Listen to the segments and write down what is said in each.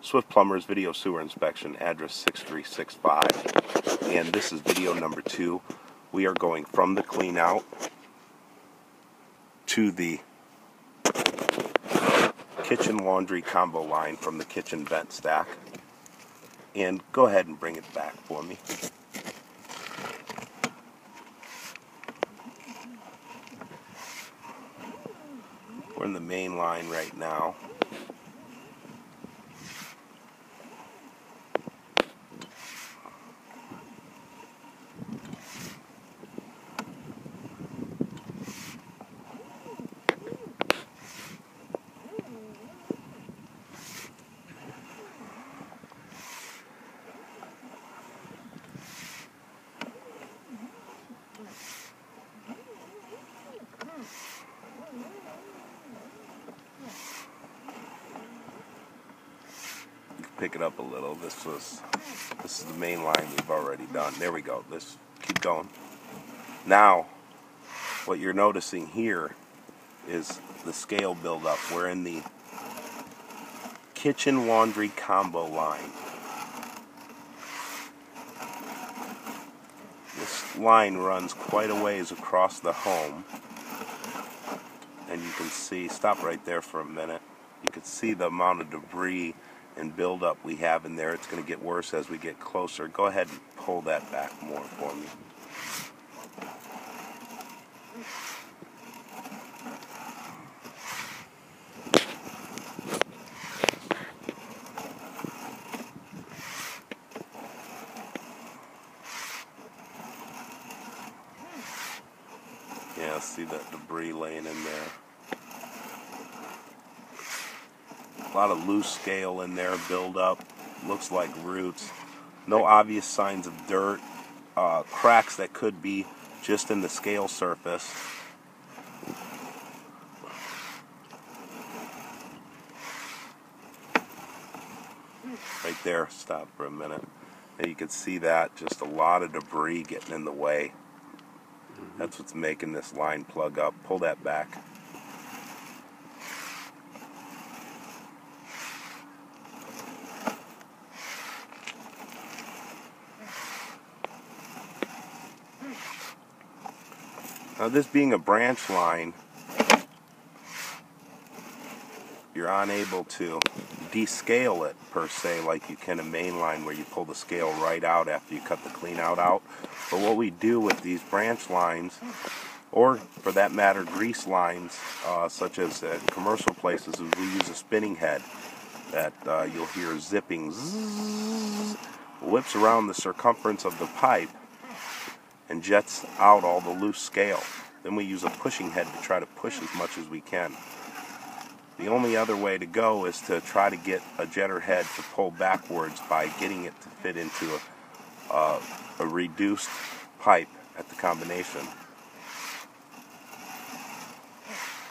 Swift Plumbers Video Sewer Inspection, address 6365, and this is video number 2. We are going from the clean out to the kitchen laundry combo line from the kitchen vent stack. And go ahead and bring it back for me. We're in the main line right now. Pick it up a little. This is the main line we've already done. There we go. Let's keep going. Now, what you're noticing here is the scale buildup. We're in the kitchen laundry combo line. This line runs quite a ways across the home, and you can see, stop right there for a minute, you can see the amount of debris and buildup we have in there. It's going to get worse as we get closer. Go ahead and pull that back more for me. Yeah, see that debris laying in there. A lot of loose scale in there, build up, looks like roots. No obvious signs of dirt, cracks that could be just in the scale surface. Right there, stop for a minute. And you can see that, just a lot of debris getting in the way. That's what's making this line plug up. Pull that back. Now, this being a branch line, you're unable to descale it per se like you can a main line where you pull the scale right out after you cut the clean out. But what we do with these branch lines, or for that matter grease lines, such as at commercial places, is we use a spinning head that you'll hear zipping, zzz, whips around the circumference of the pipe and jets out all the loose scale. Then we use a pushing head to try to push as much as we can. The only other way to go is to try to get a jetter head to pull backwards by getting it to fit into a reduced pipe at the combination,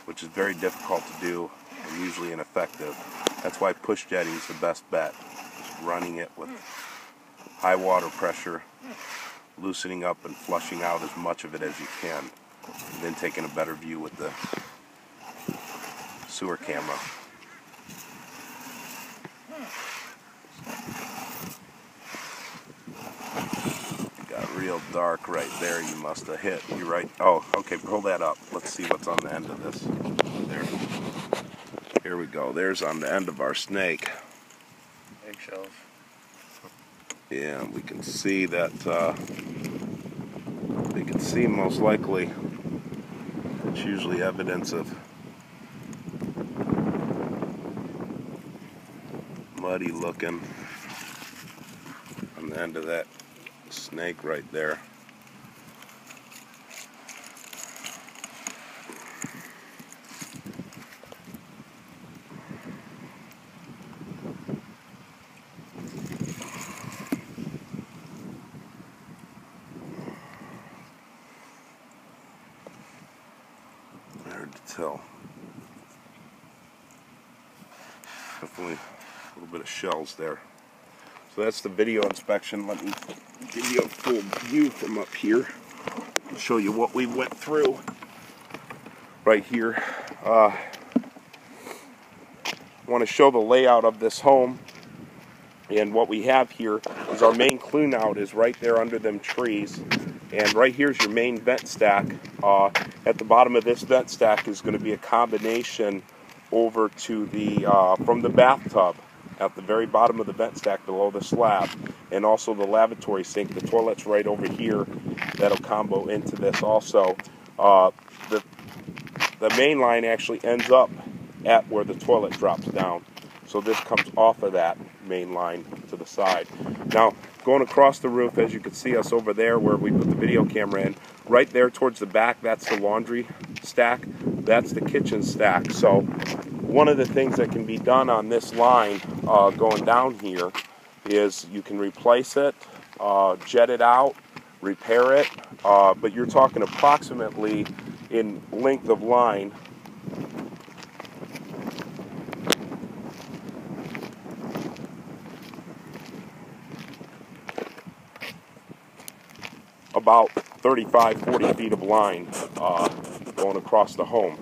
which is very difficult to do and usually ineffective. That's why push jetting is the best bet. Just running it with high water pressure, loosening up and flushing out as much of it as you can, and then taking a better view with the sewer camera. It got real dark right there. You must have hit. You're right. Oh, okay, pull that up. Let's see what's on the end of this. There. Here we go. There's on the end of our snake. Eggshells. Yeah, we can see that, we can see most likely it's usually evidence of muddy looking on the end of that snake right there. Hard to tell. Definitely a little bit of shells there. So that's the video inspection. Let me give you a full view from up here and show you what we went through right here. I want to show the layout of this home. And what we have here is our main clean out is right there under them trees. And right here's your main vent stack. At the bottom of this vent stack is going to be a combination over to the, from the bathtub at the very bottom of the vent stack below the slab. And also the lavatory sink, the toilet's right over here. That'll combo into this also. The main line actually ends up at where the toilet drops down. So this comes off of that main line to the side. Now, going across the roof, as you can see us over there where we put the video camera in, right there towards the back, that's the laundry stack. That's the kitchen stack. So one of the things that can be done on this line going down here is you can replace it, jet it out, repair it, but you're talking approximately in length of line about 35-40 feet of line going across the home.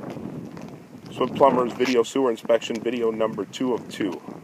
Swin Plumbers Video Sewer Inspection, video number 2 of 2.